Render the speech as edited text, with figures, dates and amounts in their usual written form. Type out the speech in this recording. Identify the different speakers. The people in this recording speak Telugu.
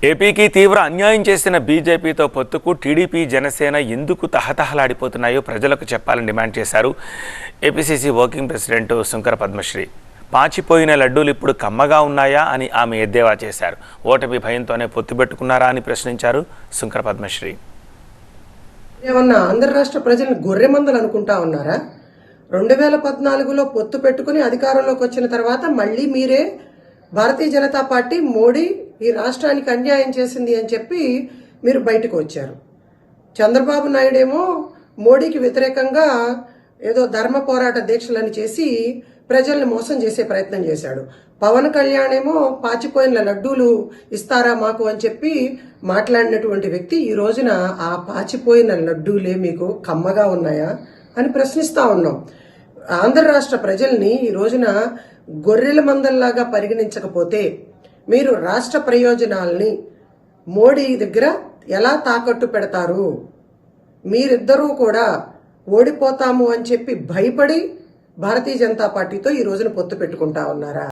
Speaker 1: ఏపీకి తీవ్ర అన్యాయం చేసిన బీజేపీతో పొత్తుకు టీడీపీ జనసేన ఎందుకు తహతహలాడిపోతున్నాయో ప్రజలకు చెప్పాలని డిమాండ్ చేశారు APCC working president Sunkara Padmasri. పాచిపోయిన లడ్డూలు ఇప్పుడు కమ్మగా ఉన్నాయా అని ఆమె ఎద్దేవా చేశారు. ఓటమి భయంతోనే పొత్తు పెట్టుకున్నారా అని ప్రశ్నించారు శుంకర పద్మశ్రీ.
Speaker 2: ఏమన్నా ఆంధ్ర రాష్ట్ర ప్రజలను గొర్రెమందలు అనుకుంటా ఉన్నారా? 2014లో పొత్తు పెట్టుకుని అధికారంలోకి వచ్చిన తర్వాత మళ్ళీ మీరే భారతీయ జనతా పార్టీ మోడీ ఈ రాష్ట్రానికి అన్యాయం చేసింది అని చెప్పి మీరు బయటకు వచ్చారు. చంద్రబాబు నాయుడు ఏమో మోడీకి వ్యతిరేకంగా ఏదో ధర్మ పోరాట దీక్షలని చేసి ప్రజల్ని మోసం చేసే ప్రయత్నం చేశాడు. పవన్ కళ్యాణ్ ఏమో పాచిపోయిన లడ్డూలు ఇస్తారా మాకు అని చెప్పి మాట్లాడినటువంటి వ్యక్తి ఈ రోజున ఆ పాచిపోయిన లడ్డూలే మీకు కమ్మగా ఉన్నాయా అని ప్రశ్నిస్తా ఉన్నాం. ఆంధ్ర రాష్ట్ర ప్రజల్ని ఈ రోజున గొర్రెల మందల్లాగా పరిగణించకపోతే మీరు రాష్ట్ర ప్రయోజనాల్ని మోడీ దగ్గర ఎలా తాకట్టు పెడతారు? మీరిద్దరూ కూడా ఓడిపోతాము అని చెప్పి భయపడి భారతీయ జనతా పార్టీతో ఈ రోజున పొత్తు పెట్టుకుంటా ఉన్నారా?